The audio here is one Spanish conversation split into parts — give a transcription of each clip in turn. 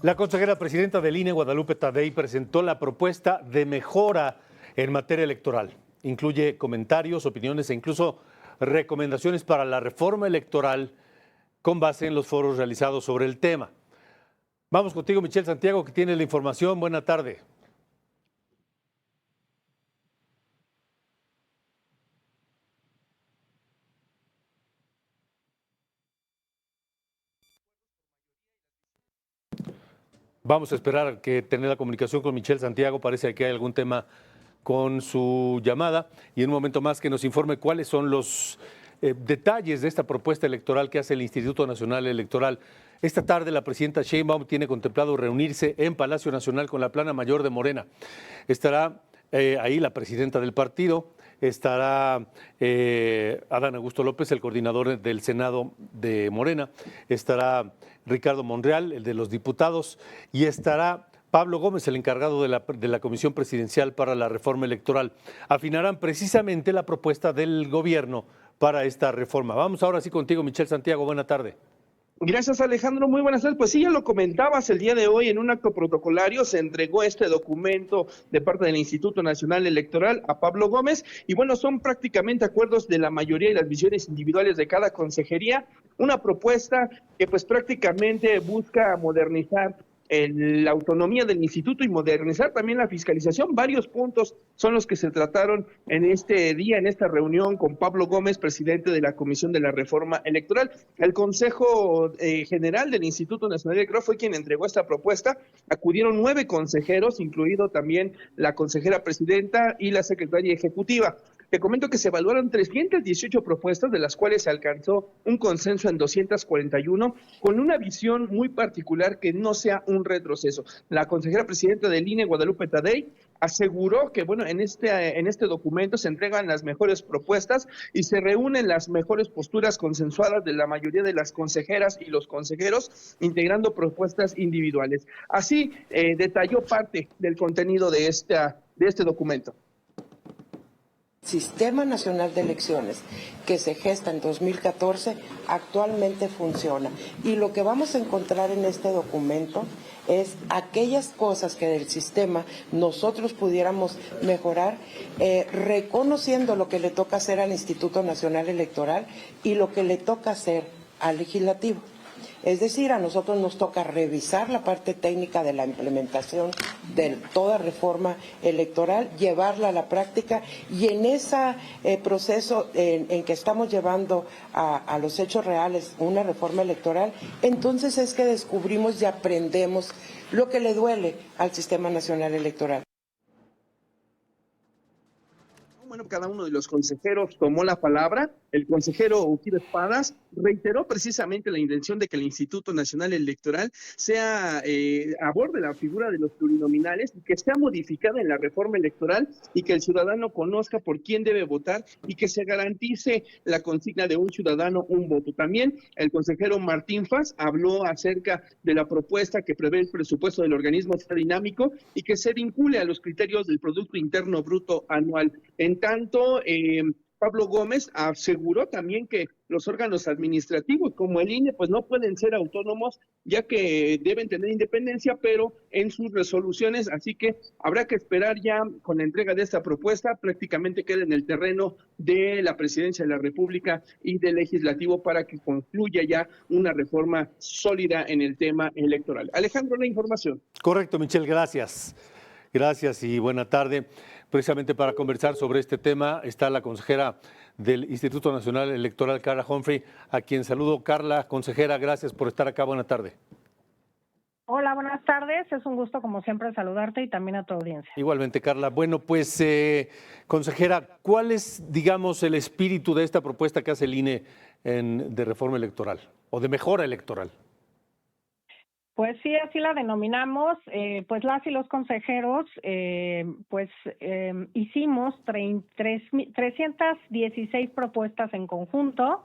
La consejera presidenta del INE, Guadalupe Tadei, presentó la propuesta de mejora en materia electoral. Incluye comentarios, opiniones e incluso recomendaciones para la reforma electoral con base en los foros realizados sobre el tema. Vamos contigo, Michelle Santiago, que tiene la información. Buena tarde. Vamos a esperar que tener la comunicación con Michelle Santiago. Parece que hay algún tema con su llamada y en un momento más que nos informe cuáles son los detalles de esta propuesta electoral que hace el Instituto Nacional Electoral. Esta tarde la presidenta Sheinbaum tiene contemplado reunirse en Palacio Nacional con la plana mayor de Morena. Estará ahí la presidenta del partido, estará Adán Augusto López, el coordinador del Senado de Morena, estará Ricardo Monreal, el de los diputados, y estará Pablo Gómez, el encargado de la Comisión Presidencial para la Reforma Electoral. Afinarán precisamente la propuesta del gobierno para esta reforma. Vamos ahora sí contigo, Michelle Santiago. Buena tarde. Gracias, Alejandro. Muy buenas tardes. Pues sí, ya lo comentabas, el día de hoy en un acto protocolario se entregó este documento de parte del Instituto Nacional Electoral a Pablo Gómez y bueno, son prácticamente acuerdos de la mayoría y las visiones individuales de cada consejería, una propuesta que pues prácticamente busca modernizar la autonomía del instituto y modernizar también la fiscalización. Varios puntos son los que se trataron en este día, en esta reunión con Pablo Gómez, presidente de la Comisión de la Reforma Electoral. El Consejo General del Instituto Nacional Electoral fue quien entregó esta propuesta. Acudieron 9 consejeros, incluido también la consejera presidenta y la secretaria ejecutiva. Te comento que se evaluaron 318 propuestas, de las cuales se alcanzó un consenso en 241, con una visión muy particular que no sea un retroceso. La consejera presidenta del INE, Guadalupe Tadei, aseguró que bueno, en este documento se entregan las mejores propuestas y se reúnen las mejores posturas consensuadas de la mayoría de las consejeras y los consejeros, integrando propuestas individuales. Así detalló parte del contenido de este documento. Sistema Nacional de Elecciones que se gesta en 2014 actualmente funciona y lo que vamos a encontrar en este documento es aquellas cosas que del sistema nosotros pudiéramos mejorar, reconociendo lo que le toca hacer al Instituto Nacional Electoral y lo que le toca hacer al Legislativo. Es decir, a nosotros nos toca revisar la parte técnica de la implementación de toda reforma electoral, llevarla a la práctica y en ese proceso en que estamos llevando a los hechos reales una reforma electoral, entonces es que descubrimos y aprendemos lo que le duele al Sistema Nacional Electoral. Bueno, cada uno de los consejeros tomó la palabra. El consejero Uquido Espadas reiteró precisamente la intención de que el Instituto Nacional Electoral aborde la figura de los plurinominales y que sea modificada en la reforma electoral y que el ciudadano conozca por quién debe votar y que se garantice la consigna de un ciudadano, un voto. También el consejero Martín Faz habló acerca de la propuesta que prevé el presupuesto del organismo dinámico y que se vincule a los criterios del Producto Interno Bruto anual. En tanto, Pablo Gómez aseguró también que los órganos administrativos como el INE pues no pueden ser autónomos ya que deben tener independencia, pero en sus resoluciones, así que habrá que esperar ya con la entrega de esta propuesta, prácticamente queda en el terreno de la Presidencia de la República y del Legislativo para que concluya ya una reforma sólida en el tema electoral. Alejandro, la información. Correcto, Michelle, gracias. Gracias y buena tarde. Precisamente para conversar sobre este tema está la consejera del Instituto Nacional Electoral, Carla Humphrey, a quien saludo. Carla, consejera, gracias por estar acá. Buena tarde. Hola, buenas tardes. Es un gusto, como siempre, saludarte y también a tu audiencia. Igualmente, Carla. Bueno, pues, consejera, ¿cuál es, digamos, el espíritu de esta propuesta que hace el INE de reforma electoral o de mejora electoral? Pues sí, así la denominamos. Pues las y los consejeros, hicimos 316 propuestas en conjunto.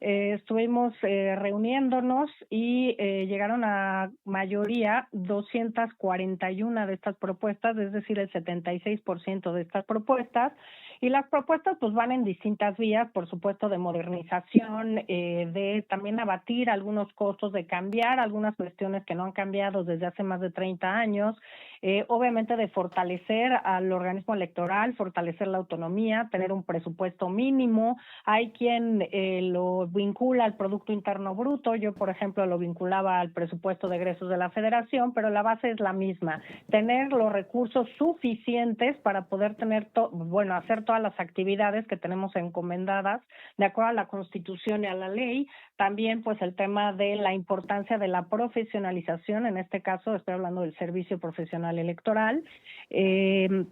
estuvimos reuniéndonos y llegaron a mayoría 241 de estas propuestas, es decir, el 76% de estas propuestas. Y las propuestas pues van en distintas vías, por supuesto, de modernización, de también abatir algunos costos, de cambiar algunas cuestiones que no han cambiado desde hace más de 30 años, obviamente de fortalecer al organismo electoral, fortalecer la autonomía, tener un presupuesto mínimo. Hay quien lo vincula al Producto Interno Bruto, yo por ejemplo lo vinculaba al presupuesto de egresos de la Federación, pero la base es la misma, tener los recursos suficientes para poder tener, hacer todas las actividades que tenemos encomendadas de acuerdo a la Constitución y a la ley. También pues el tema de la importancia de la profesionalización, en este caso estoy hablando del servicio profesional electoral.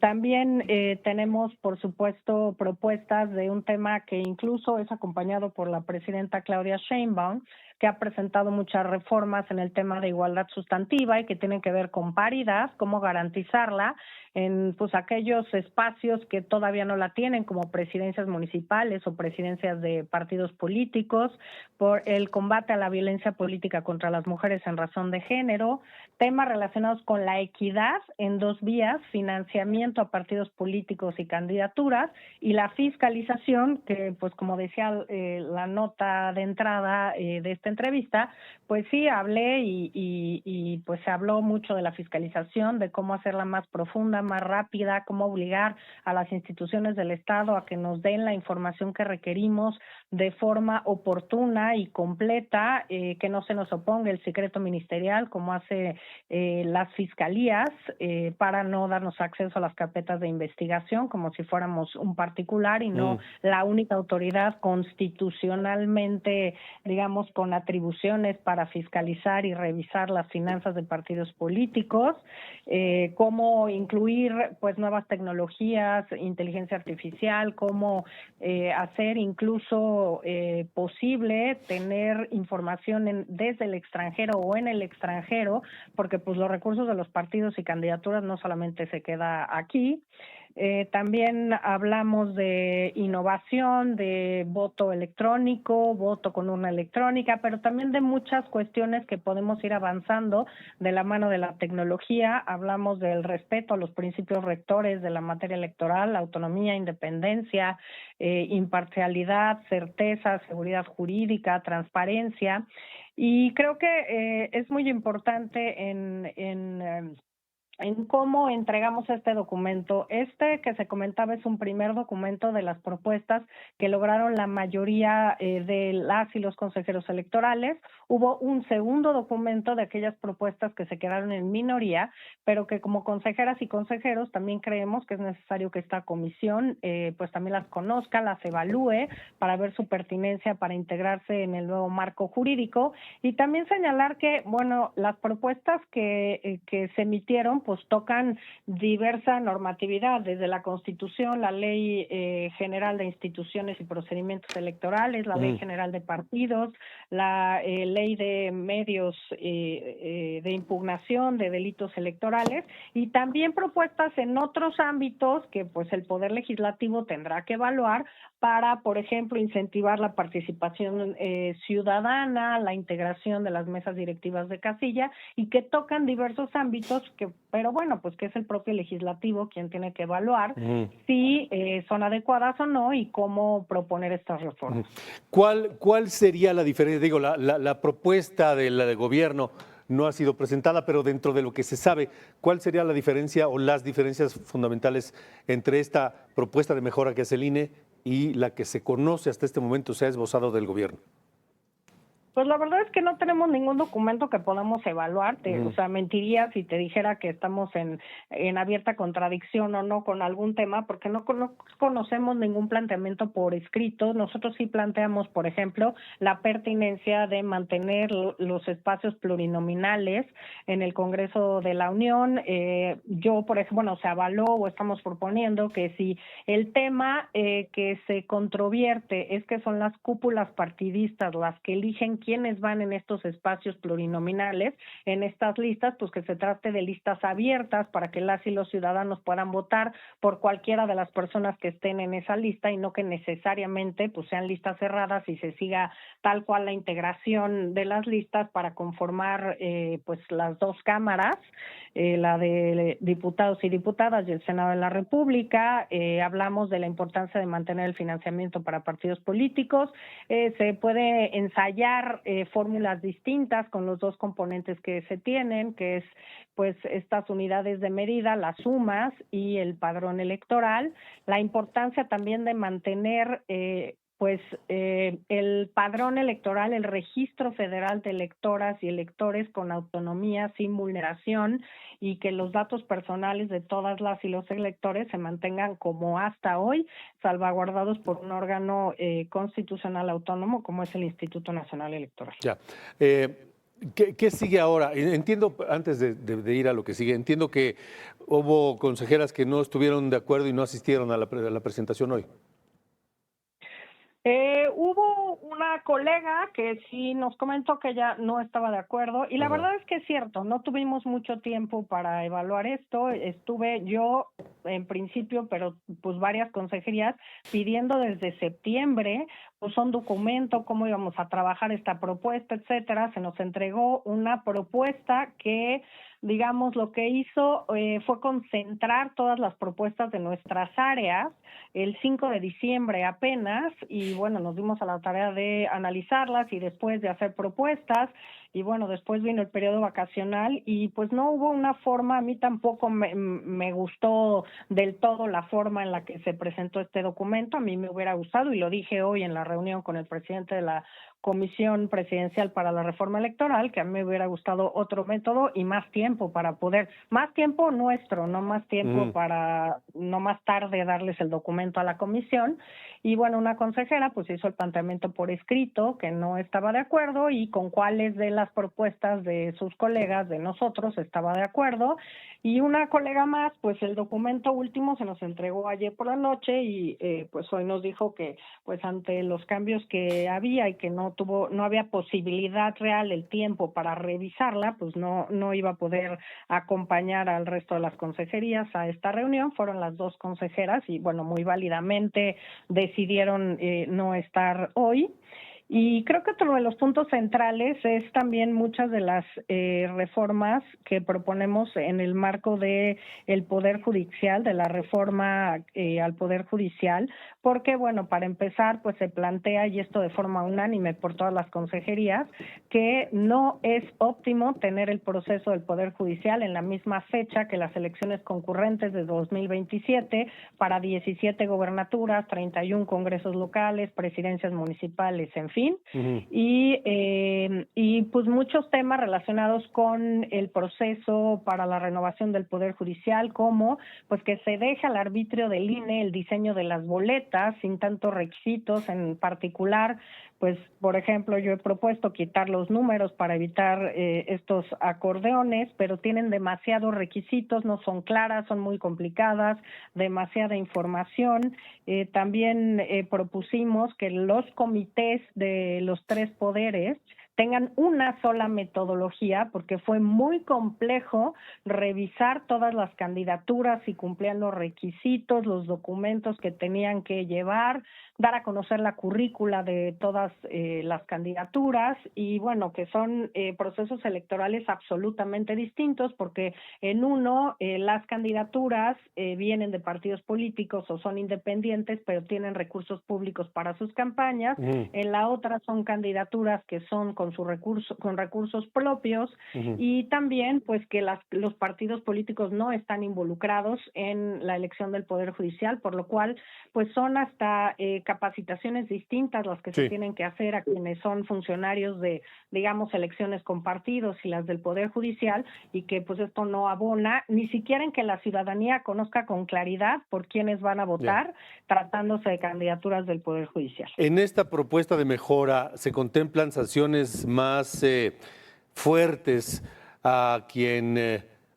También tenemos por supuesto propuestas de un tema que incluso es acompañado por la presidenta Claudia Sheinbaum, que ha presentado muchas reformas en el tema de igualdad sustantiva y que tienen que ver con paridad, cómo garantizarla en pues aquellos espacios que todavía no la tienen, como presidencias municipales o presidencias de partidos políticos, por el combate a la violencia política contra las mujeres en razón de género, temas relacionados con la equidad en dos vías, financiamiento a partidos políticos y candidaturas, y la fiscalización, que pues como decía la nota de entrada de esta entrevista, pues sí, hablé y pues se habló mucho de la fiscalización, de cómo hacerla más profunda, más rápida, cómo obligar a las instituciones del Estado a que nos den la información que requerimos de forma oportuna y completa, que no se nos oponga el secreto ministerial, como hace las fiscalías, para no darnos acceso a las carpetas de investigación, como si fuéramos un particular y no la única autoridad constitucionalmente, digamos, con atribuciones para fiscalizar y revisar las finanzas de partidos políticos, cómo incluir pues nuevas tecnologías, inteligencia artificial, cómo hacer incluso posible tener información desde el extranjero o en el extranjero, porque pues los recursos de los partidos y candidaturas no solamente se queda aquí. También hablamos de innovación, de voto electrónico, voto con urna electrónica, pero también de muchas cuestiones que podemos ir avanzando de la mano de la tecnología. Hablamos del respeto a los principios rectores de la materia electoral, autonomía, independencia, imparcialidad, certeza, seguridad jurídica, transparencia. Y creo que es muy importante en cómo entregamos este documento. Este que se comentaba es un primer documento de las propuestas que lograron la mayoría de las y los consejeros electorales. Hubo un segundo documento de aquellas propuestas que se quedaron en minoría, pero que como consejeras y consejeros también creemos que es necesario que esta comisión pues también las conozca, las evalúe para ver su pertinencia para integrarse en el nuevo marco jurídico, y también señalar que, bueno, las propuestas que se emitieron pues tocan diversa normatividad, desde la Constitución, la Ley General de Instituciones y Procedimientos Electorales, la Ley General de Partidos, la Ley de Medios de Impugnación de Delitos Electorales, y también propuestas en otros ámbitos que pues el Poder Legislativo tendrá que evaluar para, por ejemplo, incentivar la participación ciudadana, la integración de las mesas directivas de casilla, y que tocan diversos ámbitos pero bueno, pues que es el propio legislativo quien tiene que evaluar si son adecuadas o no y cómo proponer estas reformas. ¿Cuál sería la diferencia? Digo, la propuesta del gobierno no ha sido presentada, pero dentro de lo que se sabe, ¿cuál sería la diferencia o las diferencias fundamentales entre esta propuesta de mejora que hace el INE y la que se conoce hasta este momento, se ha esbozado del gobierno? Pues la verdad es que no tenemos ningún documento que podamos evaluar. O sea, mentiría si te dijera que estamos en abierta contradicción o no con algún tema, porque no conocemos ningún planteamiento por escrito. Nosotros sí planteamos, por ejemplo, la pertinencia de mantener los espacios plurinominales en el Congreso de la Unión. Yo, por ejemplo, se avaló o estamos proponiendo que si el tema que se controvierte es que son las cúpulas partidistas las que eligen quiénes van en estos espacios plurinominales, en estas listas, pues que se trate de listas abiertas para que las y los ciudadanos puedan votar por cualquiera de las personas que estén en esa lista y no que necesariamente pues sean listas cerradas y se siga tal cual la integración de las listas para conformar pues las dos cámaras, la de diputados y diputadas y el Senado de la República. Hablamos de la importancia de mantener el financiamiento para partidos políticos. Se puede ensayar fórmulas distintas con los dos componentes que se tienen, que es pues estas unidades de medida, las sumas y el padrón electoral. La importancia también de mantener el padrón electoral, el registro federal de electoras y electores con autonomía, sin vulneración, y que los datos personales de todas las y los electores se mantengan como hasta hoy, salvaguardados por un órgano constitucional autónomo como es el Instituto Nacional Electoral. Ya. ¿Qué sigue ahora? Entiendo, antes de ir a lo que sigue, entiendo que hubo consejeras que no estuvieron de acuerdo y no asistieron a la presentación hoy. Hubo una colega que sí nos comentó que ella no estaba de acuerdo y la verdad es que es cierto, no tuvimos mucho tiempo para evaluar esto. Estuve yo en principio, pero pues varias consejerías pidiendo desde septiembre pues un documento, cómo íbamos a trabajar esta propuesta, etcétera. Se nos entregó una propuesta que, digamos, lo que hizo fue concentrar todas las propuestas de nuestras áreas el 5 de diciembre apenas, y bueno, nos dimos a la tarea de analizarlas y después de hacer propuestas, y bueno, después vino el periodo vacacional y pues no hubo una forma. A mí tampoco me gustó del todo la forma en la que se presentó este documento. A mí me hubiera gustado, y lo dije hoy en la reunión con el presidente de la Comisión Presidencial para la Reforma Electoral, que a mí me hubiera gustado otro método y más tiempo para poder, más tiempo nuestro, no más tiempo para no más tarde darles el documento a la comisión. Y bueno, una consejera pues hizo el planteamiento por escrito que no estaba de acuerdo y con cuáles de las propuestas de sus colegas, de nosotros, estaba de acuerdo. Y una colega más, pues el documento último se nos entregó ayer por la noche y pues hoy nos dijo que pues ante los cambios que había y que no había posibilidad real, el tiempo para revisarla, pues no iba a poder acompañar al resto de las consejerías a esta reunión. Fueron las dos consejeras y bueno, muy válidamente decidieron no estar hoy. Y creo que otro de los puntos centrales es también muchas de las reformas que proponemos en el marco de el Poder Judicial, de la reforma al Poder Judicial, porque, bueno, para empezar, pues se plantea, y esto de forma unánime por todas las consejerías, que no es óptimo tener el proceso del Poder Judicial en la misma fecha que las elecciones concurrentes de 2027 para 17 gobernaturas, 31 congresos locales, presidencias municipales, en fin. Y pues muchos temas relacionados con el proceso para la renovación del Poder Judicial, como pues que se deje al arbitrio del INE el diseño de las boletas sin tantos requisitos. En particular, pues por ejemplo, yo he propuesto quitar los números para evitar estos acordeones, pero tienen demasiados requisitos, no son claras, son muy complicadas, demasiada información. También propusimos que los comités de los tres poderes tengan una sola metodología, porque fue muy complejo revisar todas las candidaturas si cumplían los requisitos, los documentos que tenían que llevar, dar a conocer la currícula de todas las candidaturas, y bueno, que son procesos electorales absolutamente distintos, porque en uno las candidaturas vienen de partidos políticos o son independientes, pero tienen recursos públicos para sus campañas. En la otra son candidaturas que son con recursos propios, y también pues que los partidos políticos no están involucrados en la elección del Poder Judicial, por lo cual pues son hasta capacitaciones distintas las que se tienen que hacer a quienes son funcionarios de, digamos, elecciones con partidos y las del Poder Judicial, y que pues esto no abona ni siquiera en que la ciudadanía conozca con claridad por quiénes van a votar, tratándose de candidaturas del Poder Judicial. En esta propuesta de mejora se contemplan sanciones más fuertes a quien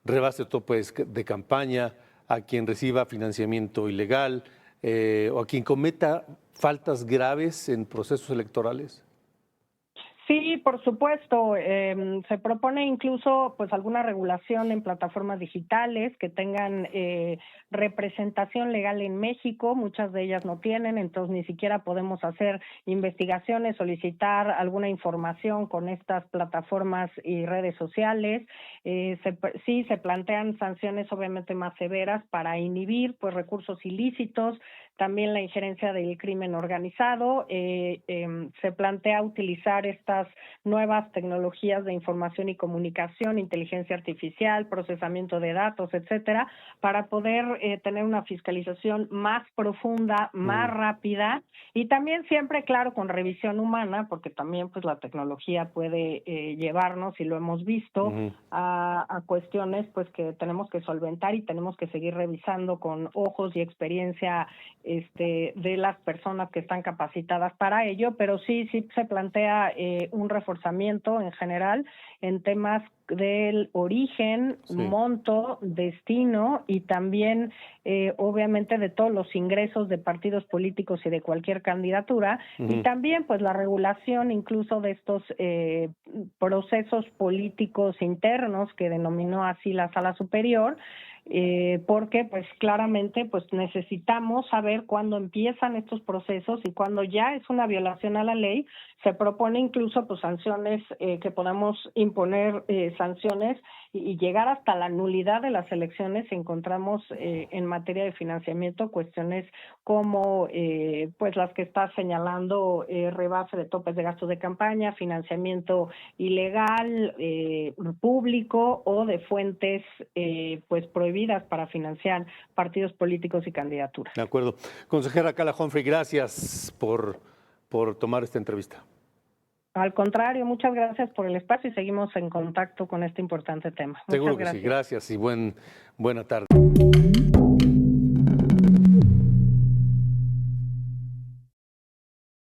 rebase topes de campaña, a quien reciba financiamiento ilegal o a quien cometa faltas graves en procesos electorales. Sí, por supuesto. Se propone incluso pues alguna regulación en plataformas digitales que tengan representación legal en México. Muchas de ellas no tienen, entonces ni siquiera podemos hacer investigaciones, solicitar alguna información con estas plataformas y redes sociales. Sí se plantean sanciones obviamente más severas para inhibir pues recursos ilícitos, también la injerencia del crimen organizado. Se plantea utilizar estas nuevas tecnologías de información y comunicación, inteligencia artificial, procesamiento de datos, etcétera, para poder tener una fiscalización más profunda, más rápida y también siempre, claro, con revisión humana, porque también pues la tecnología puede llevarnos, y lo hemos visto, a cuestiones pues que tenemos que solventar y tenemos que seguir revisando con ojos y experiencia de las personas que están capacitadas para ello, pero sí se plantea un reforzamiento en general en temas del origen, monto, destino y también obviamente de todos los ingresos de partidos políticos y de cualquier candidatura, y también pues la regulación incluso de estos procesos políticos internos que denominó así la Sala Superior, porque pues claramente pues necesitamos saber cuándo empiezan estos procesos y cuándo ya es una violación a la ley. Se propone incluso pues sanciones, que podamos imponer sanciones y llegar hasta la nulidad de las elecciones si encontramos en materia de financiamiento cuestiones como pues las que está señalando, rebase de topes de gastos de campaña, financiamiento ilegal, público o de fuentes pues prohibidas para financiar partidos políticos y candidaturas. De acuerdo. Consejera Carla Humphrey, gracias por tomar esta entrevista. Al contrario, muchas gracias por el espacio y seguimos en contacto con este importante tema. Seguro Muchas que gracias. sí. Gracias y buena tarde.